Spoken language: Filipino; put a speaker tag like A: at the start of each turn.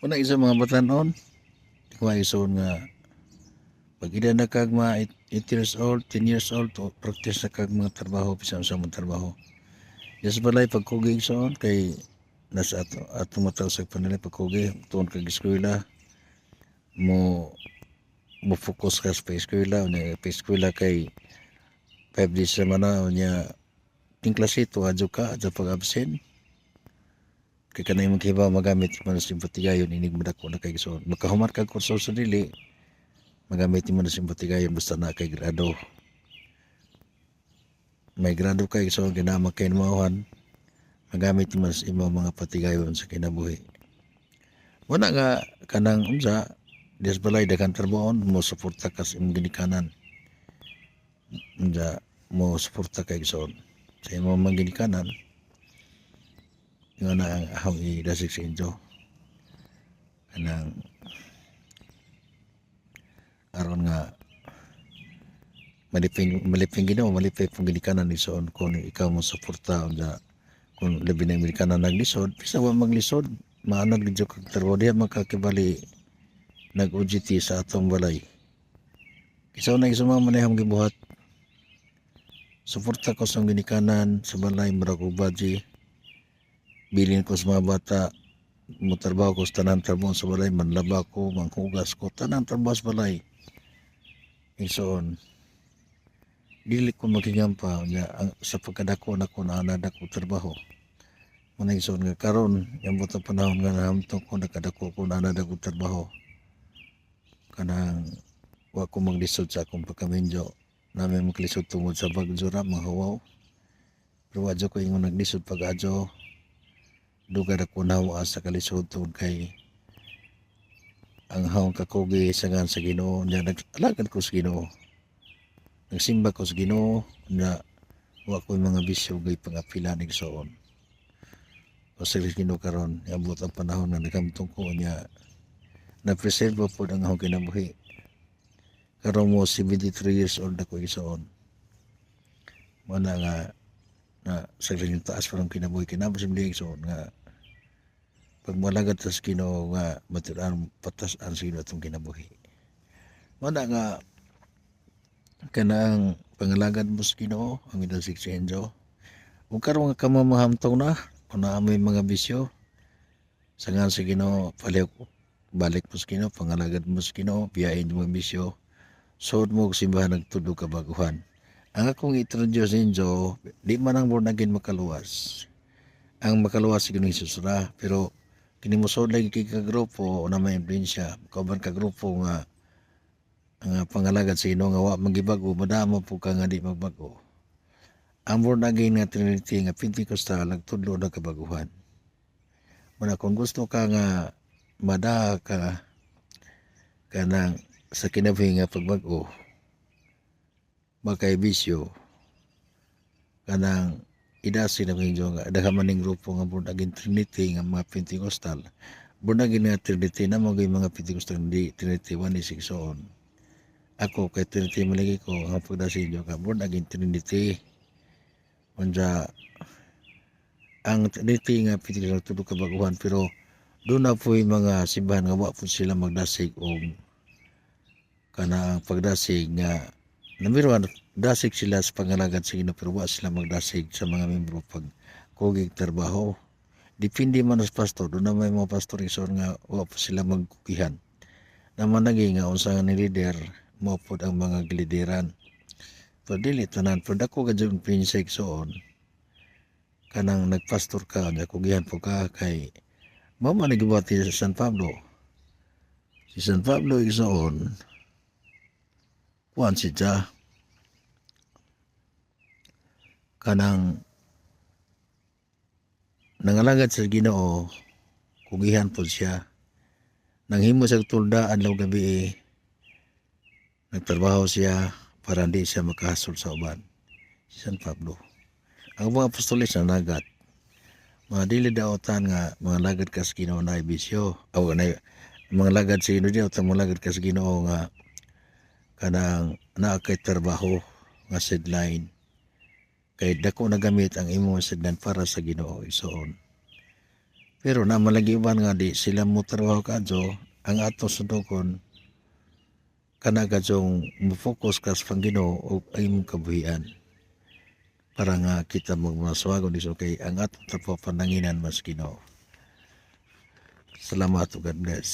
A: Una isa mga batanon, di ko maison nga pag ida na kag mga 8 years old, 10 years old, to practice na kag mga trabaho, bisan sa mga trabaho. Yes balay pagkugi igsoon kay nasa ato mataw sa panila pagkugi tuon kag eskwela mo mo focus ka sa eskwela unya pa eskwela kay 5 days sa mana unya ting klase to adyo ka adyo pag absent kay kanay maghibaw magamit man sa simpatigayon inig madako na kay igsoon makahuman kag kurso sa dili magamit mo na simpatigayon basta na kay grado may grado kay igsoon ginama kay mauhan magamit mo sa imo mga patigayon sa kinabuhi. Wala nga kanang unsa des balay daghang trabaho mo suporta ka sa imong ginikanan. Unsa mo suporta kay igsoon sa imong mga ginikanan. Nga na ang ahong idasig sa inyo. Kanang aron nga maliping Ginoo malipay pong ginikanan igsoon kung ikaw mo suporta unsa kung labi na ginikanan naglisod bisa wa maglisod maanad gid kag trabaho diha makakibali nag-OJT sa atong balay. Isaw na isa mga manayang gibuhat. Suporta ko sa ginikanan sa balay murag og budget. Bilin ko sa mga bata motrabaho ko sa tanang trabaho sa balay manlaba ko, manghugas ko, tanang trabaho sa balay. Igsoon. Dili ko maghingampa sa pagkadako na ko na anad ko trabaho. Muna igsoon nga karon yung buto panahon nga nahamtong ko nakadako ko na anad ko trabaho. Kanang wa ko maglisod sa akong pagkamendyo namin maglisod tungod sa bagjura mga hawaw pero adyo ko ingon naglisod pag adyo dugad ako nawa sa kalisod tungod kay ang hawang kakugi sangan sa Ginoo nya nag-alagad ko sa Ginoo nagsimba ko sa Ginoo nya wa ko mga bisyo gay pangapilan igsoon o sa Ginoo karon abot ang panahon na nagamtong ko nya na-preserve po ang akong kinabuhi. Karon mo 73 years old ako igsoon. Mana nga na sa yung taas parang kinabuhi kinabos yung igsoon nga pag malagad sa Ginoo nga maturan patas ang Ginoo atong kinabuhi. Mana nga kanang pangalagad mo sa Ginoo ang idasig sa Enzo. Kung karon nga kamamahamtong na kung may mga bisyo sangan sa Ginoo paliw balik mo sa Ginoo pangalagad mo sa Ginoo biyahin mo bisyo sod mo simbahan nagtudo ka baguhan. Ang akong introduce ninyo, di man ang born again makaluwas. Ang makaluwas sa Ginoong Hesus ra, pero kini mo sod lagi kay ka grupo na may impluwensya, kauban ka grupo nga ang pangalagad sa Ginoo nga wa magibago, madamo po ka nga di magbago. Ang born again nga Trinity nga Pentecostal nagtudlo na kabaguhan. Muna kung gusto ka nga mada ka kanang sa kinabuhi nga pagbago makay bisyo kanang idasi na medyo nga daghan maning grupo nga born again Trinity nga mga Pentecostal born again nga Trinity na mga mga Pentecostal di Trinity 1 is igsoon ako kay Trinity malagi ko ang pagdasi nyo ka born again Trinity unja ang Trinity nga Pentecostal tudo kabaguhan pero doon na po yung mga simbahan nga wa po sila magdasig o kana pagdasig nga number 1 dasig sila sa pangalagad sa Ginoo pero wa sila magdasig sa mga membro pag kugig trabaho depende man sa pastor doon na may mga pastor igsoon nga wa po sila magkukihan naman naging nga unsa nga ni leader mo pod ang mga glideran pero dili tanan pero dako ka jud prinsip igsoon kanang nagpastor ka nya kugihan po ka kay mao man nagibati sa San Pablo si San Pablo igsoon kuan siya kanang nangalagad sa Ginoo kugihan po siya nanghimo sa tulda adlaw gabi nagtrabaho siya para hindi siya makahasol sa uban si San Pablo ang mga apostoles na nagat mga dili daotan nga mga lagad ka sa Ginoo na bisyo o na mga lagad sa Ginoo diya mga lagad ka sa Ginoo nga kanang naa kay trabaho nga sideline kay dako nagamit ang imong sidlan para sa Ginoo igsoon Pero na malagi uban nga di sila mo trabaho kadyo, ang ato sudokon kana kadyong mo-focus ka sa Ginoo o imong kabuhian para nga kita magmaswagon iso kay ang atong trabaho pananginan mas Ginoo. Salamat ug God bless.